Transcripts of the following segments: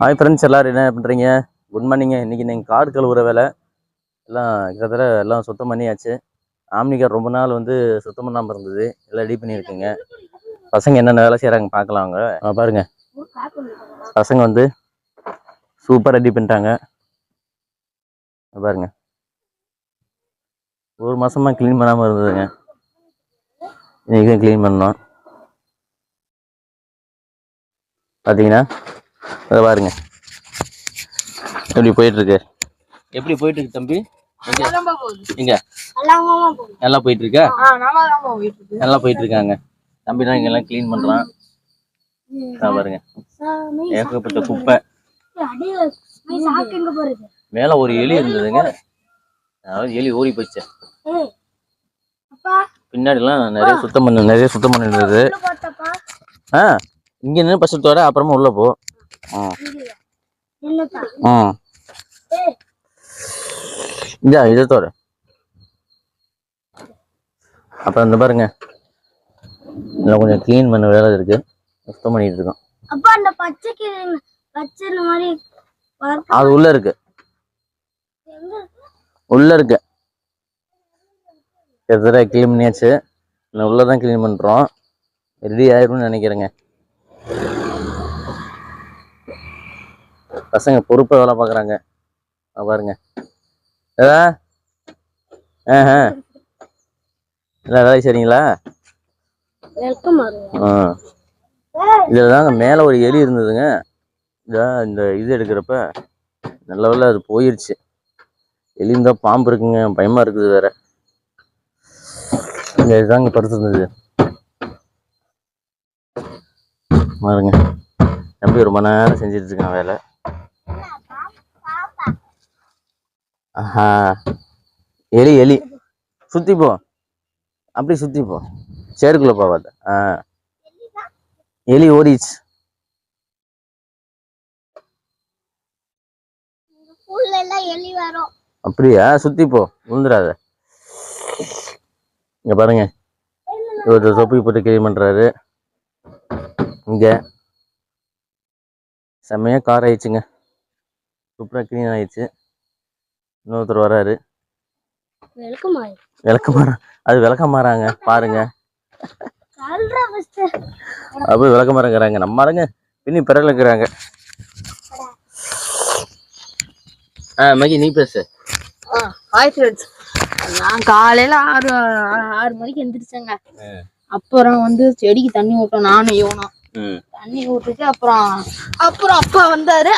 Hi friends, எல்லோரும் என்ன பண்ணுறீங்க? குட் மார்னிங்க. இன்றைக்கி நீங்கள் கார் கழுவுற வேலை எல்லாம் கிட்டத்தட்ட எல்லாம் சுத்தம் பண்ணியாச்சு. ஆம்னி கார் ரொம்ப நாள் சுத்தம் பண்ணாமல் இருந்தது, எல்லாம் ரெடி பண்ணியிருக்குங்க. பசங்க என்னென்ன வேலை செய்கிறாங்க பார்க்கலாம். அவங்க பாருங்கள், பசங்க சூப்பராக ரெடி பண்ணிட்டாங்க. பாருங்க, ஒரு மாதமாக க்ளீன் பண்ணாமல் இருந்ததுங்க, இன்றைக்கி தான் க்ளீன் பண்ணோம். பார்த்தீங்கன்னா அதை பாருங்க எப்படி போயிட்டுருக்கு. எப்படி போயிட்டுருக்கு தம்பி? எங்க நல்லா போயிட்டுருக்கா? நல்லா போயிட்டுருக்காங்க. தம்பி தான் இங்கெல்லாம் க்ளீன் பண்ணுறான். பாருங்க, ஏகப்பட்ட குப்பை. மேலே ஒரு எலி இருந்ததுங்க, அதாவது எலி ஓடி போச்சு. பின்னாடிலாம் நிறைய சுத்தம் பண்ணிருந்தது. இங்க நின்று பசு தோற, அப்புறமா உள்ள போ. இதை தோற. அப்புறம் இந்த பாருங்க, இன்னும் கொஞ்சம் க்ளீன் பண்ண வேலை இருக்கு, சுத்தம் பண்ணிட்டு இருக்கோம். அது உள்ள இருக்கு, கிட்டத்தட்ட க்ளீன் பண்ணியாச்சு. நான் உள்ளதான் க்ளீன் பண்றோம், ரெடி ஆயிரும்னு நினைக்கிறேங்க. பசங்க பொறுப்பா வேலை பார்க்குறாங்க பாருங்க. வேலை செய்றீங்களா? இதுலதாங்க மேல ஒரு எலி இருந்ததுங்க. இந்த இது எடுக்கிறப்ப நல்ல வேலை அது போயிருச்சு. எலி இருந்தா பாம்பு இருக்குங்க, பயமா இருக்குது வேற. இதுதாங்க படுத்துருந்தது பாருங்க. தம்பி ரொம்ப நேரம் செஞ்சுட்டு இருக்கான் வேலை. எலி சுத்தி போ, அப்படி சுத்தி போ, சேருக்குள்ள போவாத. எலி ஓடிச்சு. அப்படியா? சுத்தி போ, விழுந்துடாத. இங்க பாருங்க, இவர் தொப்பி போட்டு க்ளீன் பண்றாரு. இங்க செம்மையா கார் ஆயிடுச்சுங்க, சூப்பரா க்ளீன் ஆயிடுச்சு. இன்னொருத்தர் வராரு, விளக்கமாறா. அது விளக்கமாறாங்க பாருங்க, அப்படி விளக்கமாறங்கிறாங்க. நம்ம ஆளுங்க பின்னி பிறகு இருக்கிறாங்க. மகி நீ பேசு. நான் காலையில 6 மணிக்கு எந்திரிச்சேங்க. அப்புறம் செடிக்கு தண்ணி ஊட்டோம், நானும் இவனும் தண்ணி ஊட்டுட்டு அப்புறம் அப்பா வந்தாரு,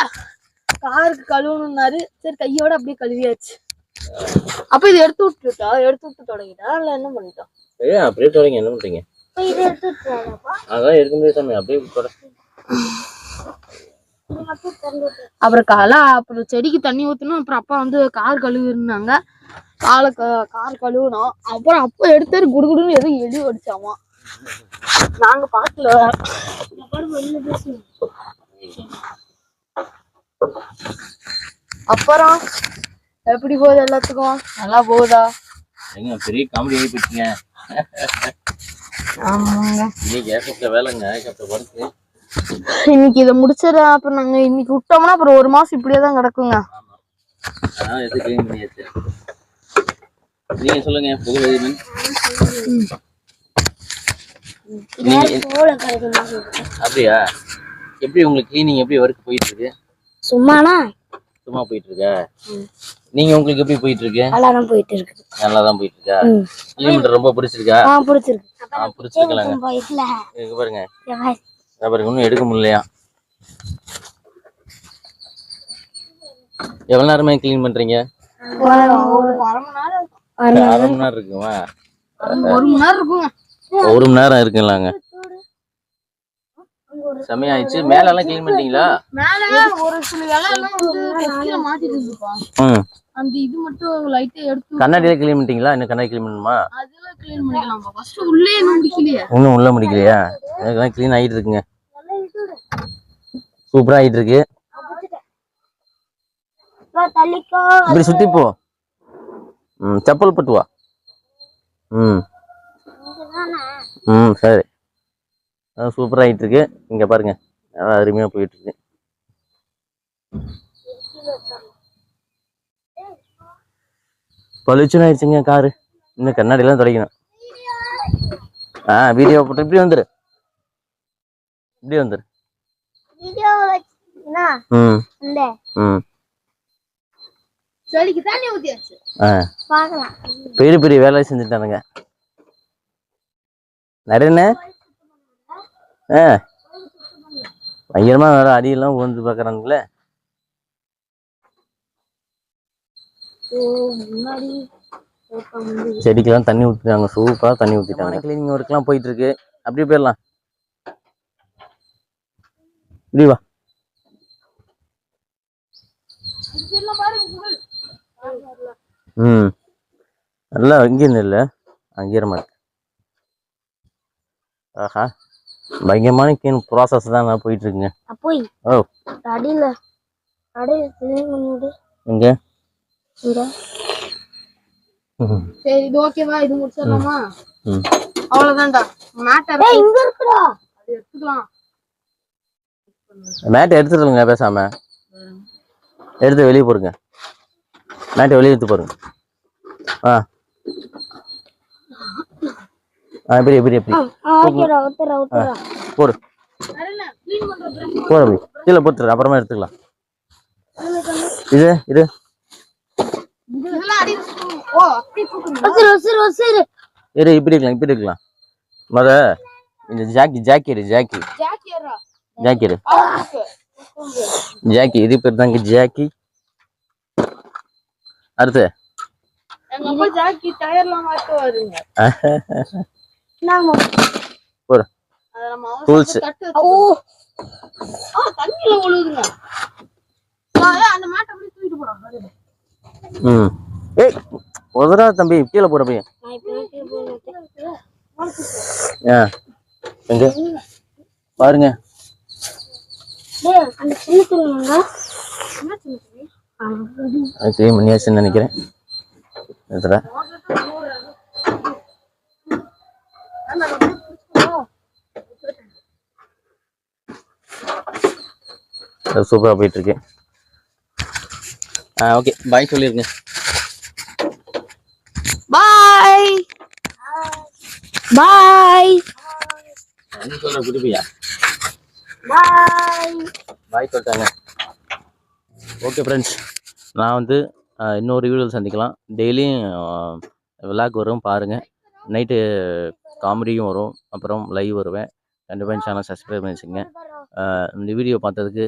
காருக்கு கழுவணும்னாரு. சரி கையோட அப்படியே கழுவியாச்சு. அப்ப இது எடுத்து விட்டு தொடங்கிட்டா இல்ல என்ன பண்ணிட்டோம்? அப்படியே தொடங்கி என்ன பண்றீங்க? அதான் எடுக்க முடியாது, அப்படியே அப்புறம் செடிக்கு தண்ணி ஊத்தணும். அப்புறம் அப்பா கார் கழுவிருந்தாங்க, கார் கழுவணும். அப்புறம் அப்பா எடுத்தாரு, குடுகுடுன்னு எதுவும் எலி அடிச்சாமா, நாங்க பாக்கல. அப்புறம் எப்படி போகுது? எல்லாத்துக்கும் நல்லா போகுதா? பெரிய காமெடி ஆகி போச்சுங்க. ஆமாங்க, வேலைங்க. இன்னைக்கு இதை முடிச்சிட. அப்புறம் நாங்க இன்னைக்கு விட்டோம்னா அப்புறம் 1 மாசம் இப்படியேதான் கிடக்குங்க. நீங்க சொல்லுங்க. அப்படியா? எப்படி உங்களுக்கு கிளீனிங் எப்படி ஒர்க் போயிட்டு இருக்கு? சும்மா போயிட்டு இருக்கா? நீங்க உங்களுக்கு எப்படி போயிட்டு இருக்கு? நல்லாதான் போயிட்டு இருக்கா? கிளீன் பண்ற ரொம்ப பிடிச்சிருக்கா? பிடிச்சிருக்கலாங்க. பாருங்க இன்னும் எடுக்க முடியலையா? எவ்வளவு நேரமே கிளீன் பண்றீங்க? ஒரு அரை மணி நேரம் இருக்குமா? 1 மணி நேரம் இருக்குங்க. 1 மணி நேரம் இருக்குங்களாங்க. செமையாயிடுச்சு. மேல எல்லாம் கிளீன் பண்ணிட்டீங்களா? மேல ஒரு சில எல்லாம் மாத்திட்டு இருந்துப்பா. அந்த இது மட்டும் லைட்டா எடுத்து கண்ணாடியில கிளீன் பண்ணிட்டீங்களா? இன்னும் கண்ணாடி கிளீன் பண்ணுமா? அதெல்லாம் கிளீன் பண்ணிக்கலாம்ப்பா. ஃபர்ஸ்ட் உள்ளே இன்னும் முடிக்கலையா? இன்னும் உள்ள முடிக்கலையா? எனக்கெல்லாம் கிளீன் ஆயிட்டு இருக்குங்க, சூப்பரா ஆயிட்டு இருக்கு. இப்படி சுத்தி போ, செப்பல் போட்டு வா. சரி, சூப்பரா ஆயிட்டு இருக்கு. இங்க பாருங்க, நல்லா அருமையா போயிட்டு இருக்கு. பளிச்சுன்னு ஆயிடுச்சுங்க காரு. இன்னும் கண்ணாடிலாம் துடைக்கணும். வீடியோ போட்டு இப்படி வந்துரு. இப்படி வந்துரு. பெரிய பெரிய வேலையை செஞ்சுட்டானுங்க நிறைய. பயங்கரமா வேற அடியெல்லாம் வந்து பாக்குறானுங்களே. செடிக்கெல்லாம் தண்ணி ஊற்றிட்டாங்க. சூப்பரா தண்ணி ஊற்றிட்டாங்க. கிளீனிங் ஒர்க்லாம் போயிட்டு இருக்கு. அப்படியே போயிடலாம். இப்படி வா. நல்லா இங்கே இல்லை அங்கீரமா இருக்கு. ஆஹா பயங்கரமான கிளீன் ப்ராசஸ் தான் போயிட்டு இருக்குங்க. ஓ எங்க சரி இது ஓகேவா? இது முடிச்சிடலாமா? அவ்வளவுதான்டா. இங்க இருக்குடா. அது எடுத்துக்கலாம். மேட்டை எடுத்துருங்க. பேசாம எடுத்து வெளியே போடுங்க. மேட்டை வெளியே எடுத்து போடுங்க. எப்படி எப்படி எப்படி போடு போடு. கீழே போட்டுரு. அப்புறமா எடுத்துக்கலாம். இது இது இரு. இப்படி இருக்கலாம். இப்படி இருக்கலாம். முத இந்த ஜாக்கி இது பேர் தாங்க ஜாக்கி. அடுத்து டூல்ஸ். உதரா தம்பி கீழே போற பையன். எங்க பாருங்க. கிளீன் பண்ணியாச்சுன்னு நினைக்கிறேன். சூப்பரா போயிட்டு இருக்கு. ஓகே பாய் சொல்லிருங்க. பாய் பாய் சொல்ற குடிப்பியா? பாய் சொல்லிட்டாங்க. ஓகே ஃப்ரெண்ட்ஸ், நான் வந்து இன்னொரு வீடியோவில் சந்திக்கலாம். டெய்லியும் விளாக் வரும் பாருங்கள். நைட்டு காமெடியும் வரும். அப்புறம் லைவ் வருவேன். கண்டிப்பாக சேனல் சப்ஸ்கிரைப் பண்ணி வச்சுங்க. இந்த வீடியோ பார்த்ததுக்கு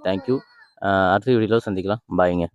தேங்க்யூ. அடுத்த வீடியோவில் சந்திக்கலாம். பாய்ங்க.